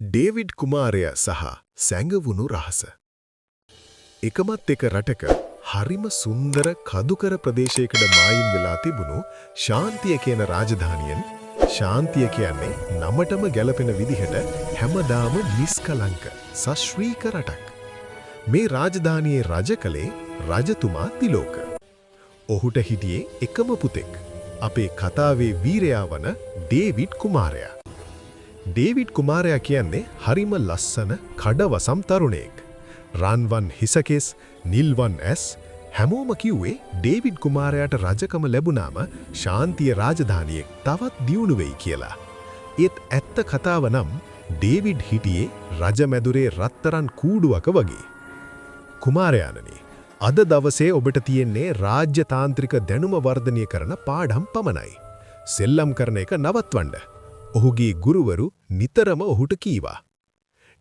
David කුමාරයා සහ සැඟවුණු රහස. එකමත් එක රටක හරිම සුන්දර කදුකර ප්‍රදේශයකට මායිම් වෙලා තිබුණු ශාන්තිය කියන රාජධානියෙන් ශාන්තිය කියන්නේ නමටම ගැලපෙන විදිහට හැමදාම නිස්කලංක සශ්‍රීක රටක්. මේ රාජධානියේ රජ කළේ රජතුමා තිලෝක. ඔහුට හිටියේ එකම පුතෙක්. අපේ කතාවේ වීරයා වන ඩේවිඩ් කුමාරයා. ඩේවිඩ් කුමාරයා කියන්නේ හරිම ලස්සන කඩවසම් තරුණයෙක්. රන්වන් හිසකෙස් නිල්වන් ඇස් හැමෝම කිව්වේ ඩේවිඩ් කුමාරයාට රජකම ලැබුණාම ශාන්තිය රාජධානියෙක් තවත් දියුණු වෙයි කියලා. ඒත් ඇත්ත කතාව නම් ඩේවිඩ් හිටියේ රජමැදුරේ රත්තරන් කූඩුවක වගේ. කුමාරයාණනි, අද දවසේ ඔබට තියෙන්නේ රාජ්‍ය තාන්ත්‍රික දැනුම වර්ධනය කරන පාඩම් පමණයි. සෙල්ලම් කරන එක නවත්වන්න. ඔහුගේ ගුරුවරු නිතරම ඔහුට කීවා.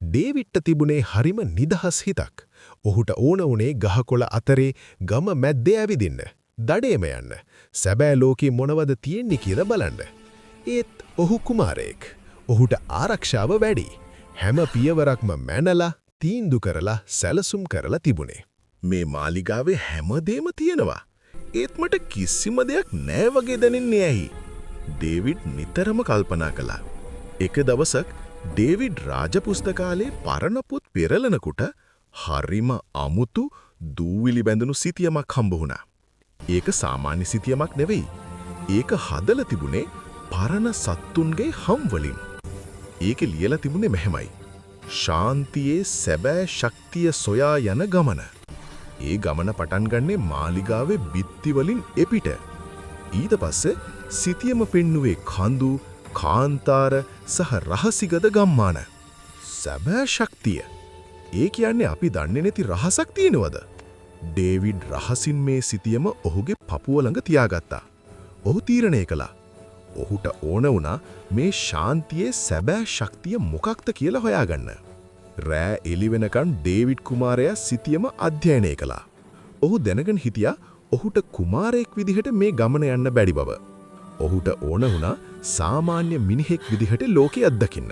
ඩේවිඩ්ට තිබුණේ හරිම නිදහස් හිතක්. ඔහුට ඕන වුණේ ගහකොළ අතරේ ගම මැද්දේ ඇවිදින්න, දඩේම යන්න, සැබෑ ලෝකේ මොනවද තියෙන්නේ කියලා බලන්න. ඒත් ඔහු කුමාරයෙක්. ඔහුට ආරක්ෂාව වැඩි. හැම පියවරක්ම මැනලා, තීන්දුව කරලා, සැලසුම් කරලා තිබුණේ. මේ මාලිගාවේ හැමදේම තියෙනවා. ඒත් මට කිසිම දෙයක් නෑ වගේ දැනෙන්නේ ඇයි? ඩේවිඩ් නිතරම කල්පනා කළා. එක දවසක් ඩේවිඩ් රාජපුස්තකාලේ පරණ පොත් පෙරලනකොට හරිම අමුතු දූවිලි බැඳුණු සිතියමක් හම්බ වුණා. ඒක සාමාන්‍ය සිතියමක් නෙවෙයි. ඒක හදලා තිබුණේ පරණ සත්තුන්ගේ හම් වලින්. ඒක ලියලා තිබුණේ මෙහෙමයි: ශාන්තියේ සැබෑ ශක්තිය සොයා යන ගමන. ඒ ගමන පටන් ගන්නේ මාලිගාවේ බිත්ති වලින් එපිට. ඊට පස්සේ සිතියම පෙන්නුවේ කඳු, කාන්තාර සහ රහසිගත ගම්මාන. සැබෑ ශක්තිය. ඒ කියන්නේ අපි දන්නේ නැති රහසක් තියෙනවද? ඩේවිඩ් රහසින් මේ සිතියම ඔහුගේ පපුව ළඟ තියාගත්තා. ඔහු තීරණය කළා. ඔහුට ඕන වුණා මේ ශාන්තියේ සැබෑ ශක්තිය මොකක්ද කියලා හොයාගන්න. රෑ එළි වෙනකන් ඩේවිඩ් කුමාරයා සිතියම අධ්‍යයනය කළා. ඔහු දැනගෙන හිටියා ඔහුට කුමාරයෙක් විදිහට මේ ගමන යන්න බැරි බව. ඔහුට ඕන වුණා සාමාන්‍ය මිනිහෙක් විදිහට ලෝකෙ අත්දකින්න.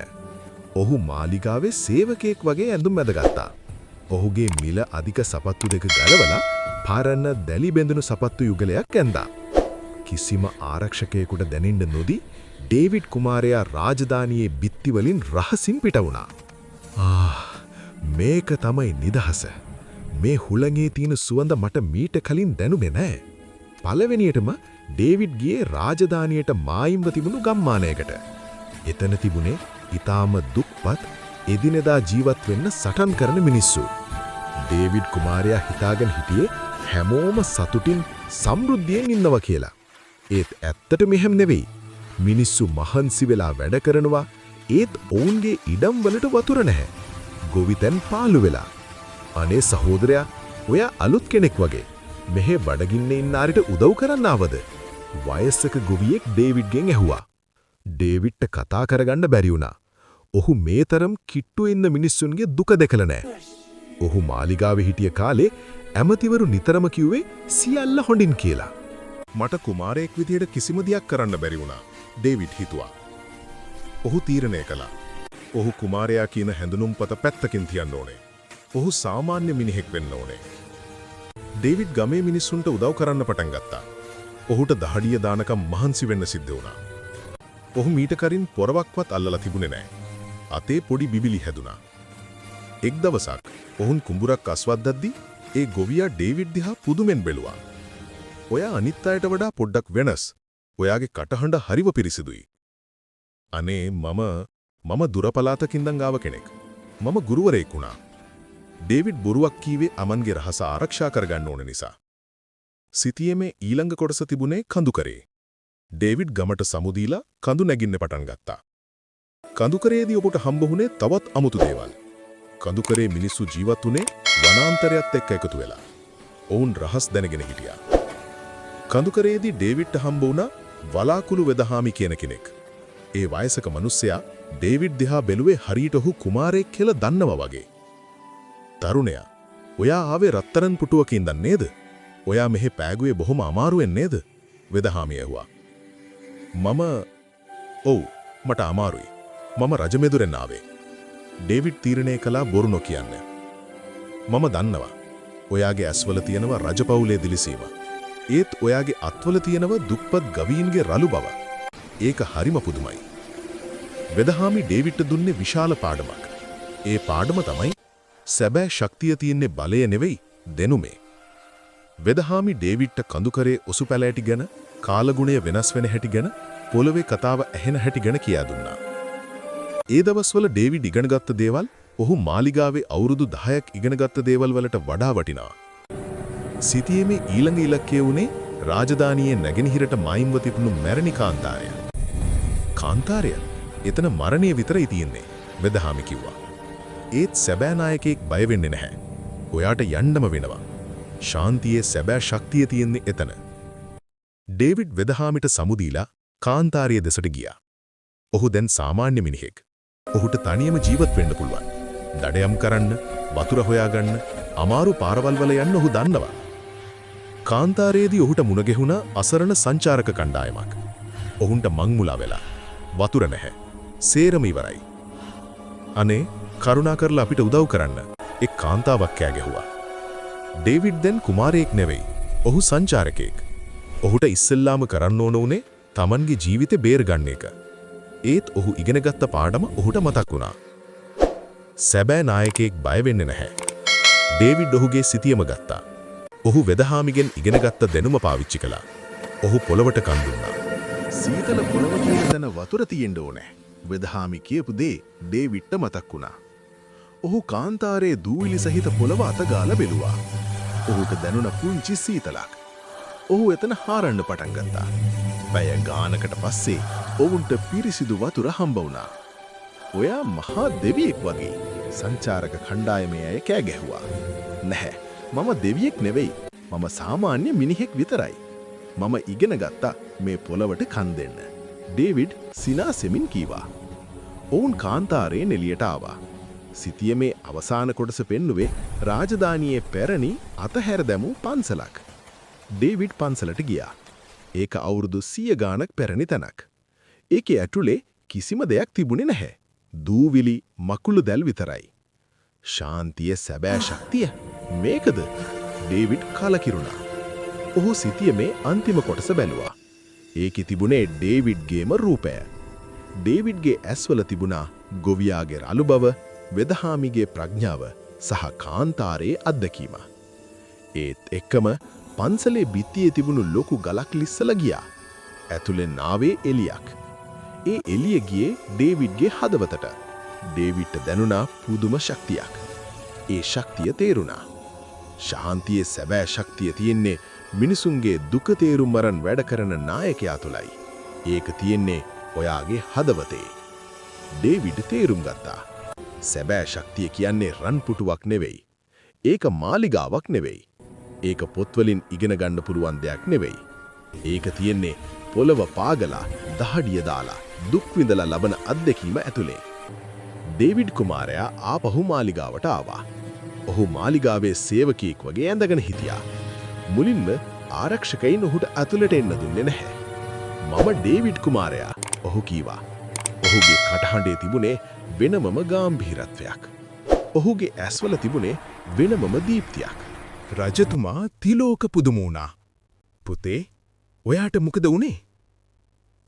ඔහු මාලිගාවේ සේවකයෙක් වගේ ඇඳුම් ඇඳගත්තා. ඔහුගේ මිල අධික සපත්තු දෙක ගලවලා පරණ දැලි බැඳුණු සපත්තු යුගලයක් ඇඳා. කිසිම ආරක්ෂකයෙකුට දැනෙන්න නොදී ඩේවිඩ් කුමාරයා රාජධානියේ බිත්ති වලින් රහසින් පිට වුණා. මේක තමයි නිදහස. මේ හුළඟේ තියෙන සුවඳ මට මීට කලින් දැනුනේ නෑ. පළවෙනියටම ඩේවිඩ් ගියේ රාජධානියට මායිම්ව තිබුණු ගම්මානයකට. එතන තිබුණේ ඊටාම දුක්පත් එදිනෙදා ජීවත් වෙන්න සටන් කරන මිනිස්සු. ඩේවිඩ් කුමාරයා හිතාගෙන හිටියේ හැමෝම සතුටින් සමෘද්ධියෙන් ඉන්නවා කියලා. ඒත් ඇත්තට මෙහෙම නෙවෙයි. මිනිස්සු මහන්සි වෙලා වැඩ කරනවා. ඒත් ඔවුන්ගේ ඉඩම් වලට වතුර නැහැ. ගොවිතැන් පාළු වෙලා. අනේ සහෝදරයා, ඔයා අලුත් කෙනෙක් වගේ. මෙහෙ බඩගින්නේ ඉන්න ආරිට උදව් කරන්න ආවද? වයස්සක ගොවියෙක් ඩේවිඩ්ගෙන් ඇහුවා. ඩේවිඩ්ට කතා කරගන්න බැරි වුණා. ඔහු මේ තරම් කිට්ටු ඉන්න මිනිස්සුන්ගේ දුක දැකලා නැහැ. ඔහු මාලිගාවේ හිටිය කාලේ ඇමතිවරු නිතරම කිව්වේ සියල්ල හොඳින් කියලා. මට කුමාරයෙක් විදියට කිසිම දෙයක් කරන්න බැරි වුණා, ඩේවිඩ් හිතුවා. ඔහු තීරණය කළා. ඔහු කුමාරයා කියන හැඳුනුම්පත පැත්තකින් තියන්න ඕනේ. ඔහු සාමාන්‍ය මිනිහෙක් වෙන්න ඕනේ. ඩේවිඩ් ගමේ මිනිස්සුන්ට උදව් කරන්න පටන් ගත්තා. ඔහුට දහඩිය දානකම් මහන්සි වෙන්න සිද්ධ වුණා. ඔහු මීට කලින් පොරවක්වත් අල්ලලා තිබුණේ නැහැ. අතේ පොඩි බිබිලි හැදුනා. එක් දවසක් ඔහුන් කුඹුරක් අස්වද්දද්දී ඒ ගොවියා ඩේවිඩ් දිහා පුදුමෙන් බැලුවා. ඔයා අනිත් අයට වඩා පොඩ්ඩක් වෙනස්. ඔයාගේ කටහඬ හරිව පිරිසිදුයි. අනේ මම දුර පළාතකින් ඉඳන් ආව කෙනෙක්. මම ගුරුවරයෙක් වුණා. ඩේවිඩ් බොරුවක් කීවේ අමන්ගේ රහස ආරක්ෂා කරගන්න ඕන නිසා. සිතියමේ ඊළඟ කොටස තිබුණේ කඳුකරේ. ඩේවිඩ් ගමට සමුදීලා කඳු නැගින්න පටන් ගත්තා. කඳුකරේදී ඔබට හම්බ වුණේ තවත් අමුතු දේවල්. කඳුකරේ මිනිස්සු ජීවත් වුණේ වනාන්තරයත් එක්ක එකතු වෙලා. ඔවුන් රහස් දැනගෙන හිටියා. කඳුකරේදී ඩේවිඩ්ට හම්බ වුණා වලාකුළු වෙදහාමි කියන කෙනෙක්. ඒ වයසක මිනිස්සයා ඩේවිඩ් දිහා බැලුවේ හරියට ඔහු කුමාරයෙක් කියලා දන්නවා වගේ. තරුණයා, ඔයා ආවේ රත්තරන් පුටුවක ඉඳන් නේද? ඔයා මෙහෙ පෑගුවේ බොහොම අමාරුවෙන් නේද? වෙදහාමි ඇහුවා. ඔව්, මට අමාරුයි. මම රජමෙදුරෙන් ආවේ. ඩේවිඩ් තීරණය කළා බොරු නොකියන්න. මම දන්නවා. ඔයාගේ ඇස්වල තියෙනවා රජපෞලේ දිලිසීම. ඒත් ඔයාගේ අත්වල තියෙනවා දුප්පත් ගවීන්ගේ රළු බව. ඒක හරිම පුදුමයි. වෙදහාමි ඩේවිඩ්ට දුන්නේ විශාල පාඩමක්. ඒ පාඩම තමයි සැබෑ ශක්තිය තියෙන්නේ බලය නෙවෙයි දෙනුමේ. වෙදහාමි ඩේවිඩ්ට කඳුකරේ ඔසු පැලෑටි ගැන, කාලගුණය වෙනස් වෙන හැටි ගැන, පොළවේ කතාව ඇහෙන හැටි ගැන කියා දුන්නා. ඒ දවස්වල ඩේවිඩ් ඉගෙනගත්ත දේවල් ඔහු මාලිගාවේ අවුරුදු 10ක් ඉගෙනගත්ත දේවල් වලට වඩා වටිනවා. සිතියේමේ ඊළඟ ඉලක්කය වුණේ රාජධානියේ නැගෙනහිරට මායිම්ව තිබුණු මැරණි කාන්තාරය. කාන්තාරය? එතන මරණය විතරයි තියෙන්නේ, වෙදහාමි කිව්වා. ඒත් සැබෑ නායකයෙක් බය වෙන්නේ නැහැ. ඔයාට යන්නම වෙනවා. ශාන්තියේ සැබෑ ශක්තිය තියෙන්නේ එතන. ඩේවිඩ් වෙදහාමිට සමුදීලා කාන්තාරයේ දෙසට ගියා. ඔහු දැන් සාමාන්‍ය මිනිහෙක්. ඔහුට තනියම ජීවත් වෙන්න පුළුවන්. දඩයම් කරන්න, වතුර හොයාගන්න, අමාරු පාරවල් වල යන්න ඔහු දන්නවා. කාන්තාරයේදී ඔහුට මුණ ගැහුණා අසරණ සංචාරක කණ්ඩායමක්. ඔවුන්ට මංමුලා වෙලා. වතුර නැහැ. සේරම ඉවරයි. අනේ කරුණාකරලා අපිට උදව් කරන්න. එක් කාන්තාවක් කෑ ගැහුවා. ඩේවිඩ් දැන් කුමාරයෙක් නෙවෙයි. ඔහු සංචාරකයෙක්. ඔහුට ඉස්සෙල්ලාම කරන්න ඕන උනේ තමන්ගේ ජීවිතේ බේරගන්න එක. ඒත් ඔහු ඉගෙනගත්ත පාඩම ඔහුට මතක් වුණා. සැබෑ නායකයෙක් බය වෙන්නේ නැහැ. ඩේවිඩ් ඔහුගේ සිතියම ගත්තා. ඔහු වෙදහාමිගෙන් ඉගෙනගත්ත දැනුම පාවිච්චි කළා. ඔහු පොළවට කන් දුන්නා. සීතල පොළව කියන තැන වතුර තියෙන්න ඕනේ. වෙදහාමි කියපු දේ ඩේවිඩ්ට මතක් වුණා. ඔහු කාන්තාරයේ දූවිලි සහිත පොළව අතගාලා බැලුවා. ඔහුට දැනුණ පුංචි සීතලක්. ඔහු එතන හාරන්න පටන් ගත්තා. පැය ගානකට පස්සේ ඔවුන්ට පිරිසිදු වතුර හම්බ වුණා. ඔයා මහා දෙවියෙක් වගේ, සංචාරක කණ්ඩායමේ අය කෑ ගැහුවා. නැහැ, මම දෙවියෙක් නෙවෙයි. මම සාමාන්‍ය මිනිහෙක් විතරයි. මම ඉගෙන ගත්තා මේ පොළවට කන් දෙන්න. ඩේවිඩ් සිනාසෙමින් කීවා. ඔවුන් කාන්තාරයෙන් එළියට ආවා. සිතියමේ අවසාන කොටස පෙන්නුවේ රාජධානියේ පැරණි අතහැර දැමූ පන්සලක්. ඩේවිඩ් පන්සලට ගියා. ඒක අවුරුදු 100 ගානක් පැරණි තැනක්. ඒකේ ඇතුලේ කිසිම දෙයක් තිබුණේ නැහැ. දූවිලි මකුළු දැල් විතරයි. ශාන්තිය සැබෑ ශක්තිය මේකද? ඩේවිඩ් කලකිරුණා. ඔහු සිතියමේ අන්තිම කොටස බැලුවා. ඒකේ තිබුණේ ඩේවිඩ්ගේම රූපය. ඩේවිඩ්ගේ ඇස්වල තිබුණා ගොවියාගේ රළු බව, වෙදහාමිගේ ප්‍රඥාව සහ කාන්තාරයේ අත්දැකීම. ඒත් එක්කම පන්සලේ බිත්තියේ තිබුණු ලොකු ගලක් ලිස්සලා ගියා. ඇතුලේ නාවේ එලියක්. ඒ එළිය ගියේ ඩේවිඩ්ගේ හදවතට. ඩේවිඩ්ට දැනුණා පුදුම ශක්තියක්. ඒ ශක්තිය තේරුණා. ශාන්තියේ සැබෑ ශක්තිය තියෙන්නේ මිනිසුන්ගේ දුක තේරුම් අරන් වැඩ කරන නායකයා තුලයි. ඒක තියෙන්නේ ඔයාගේ හදවතේ. ඩේවිඩ් තේරුම් ගත්තා. සැබෑ ශක්තිය කියන්නේ රන් පුටුවක් නෙවෙයි. ඒක මාලිගාවක් නෙවෙයි. ඒක පොත්වලින් ඉගෙන ගන්න පුළුවන් දෙයක් නෙවෙයි. ඒක තියෙන්නේ පොළව පාගලා, දහඩිය දාලා, දුක් විඳලා ලබන අත්දැකීම ඇතුලේ. ඩේවිඩ් කුමාරයා ආපහු මාලිගාවට ආවා. ඔහු මාලිගාවේ සේවකයෙක් වගේ ඇඳගෙන හිටියා. මුලින්ම ආරක්ෂකයින් ඔහුට ඇතුළට එන්න දුන්නේ නැහැ. මම ඩේවිඩ් කුමාරයා, ඔහු කීවා. ඔහුගේ කටහඬේ තිබුණේ වෙනමම ගාම්භීරත්වයක්. ඔහුගේ ඇස්වල තිබුණේ වෙනමම දීප්තියක්. රජතුමා තිලෝක පුදුම වුණා. පුතේ, ඔයාට මොකද වුනේ?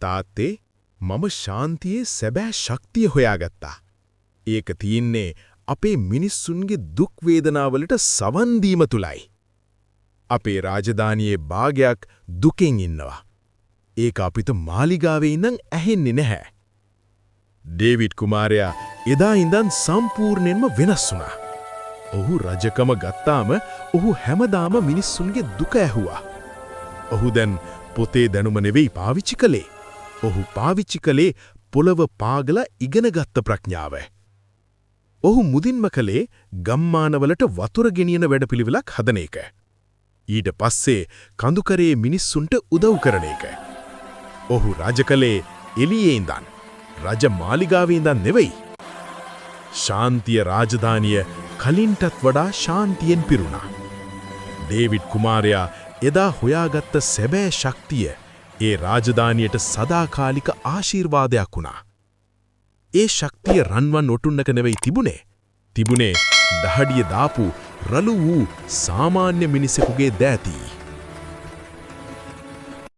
තාත්තේ, මම ශාන්තියේ සැබෑ ශක්තිය හොයාගත්තා. ඒක තියෙන්නේ අපේ මිනිස්සුන්ගේ දුක් වේදනාවලට සවන් දීම තුලයි. අපේ රාජධානියේ භාගයක් දුකෙන් ඉන්නවා. ඒක අපිට මාලිගාවේ ඉඳන් ඇහෙන්නේ නැහැ. ඩේවිඩ් කුමාරයා එදා ඉඳන් සම්පූර්ණයෙන්ම වෙනස් වුණා. ඔහු රජකම ගත්තාම ඔහු හැමදාම මිනිස්සුන්ගේ දුක ඇහුවා. ඔහු දැන් පොතේ දැනුම නෙවෙයි පාවිච්චි කළේ. ඔහු පාවිච්චි කළේ පොළව පාගලා ඉගෙනගත්ත ප්‍රඥාව. ඔහු මුදින්ම කළේ ගම්මානවලට වතුර ගෙනියන වැඩපිළිවෙලක් හදන එක. ඊට පස්සේ කඳුකරේ මිනිස්සුන්ට උදව් කරන එක. ඔහු රජ කළේ එළියේ ඉඳන්, රජ මාලිගාවේ ඉඳන් නෙවෙයි. ශාන්තිය රාජධානිය කලින්ටත් වඩා ශාන්තියෙන් පිරුණා. ඩේවිඩ් කුමාරයා එදා හොයාගත්ත සැබෑ ශක්තිය ඒ රාජධානියට සදාකාලික ආශිර්වාදයක් වුණා. ඒ ශක්තිය රන්වන් ඔටුන්නක නෙවෙයි තිබුණේ දහඩිය දාපු රළු වූ සාමාන්‍ය මිනිසෙකුගේ දෑති.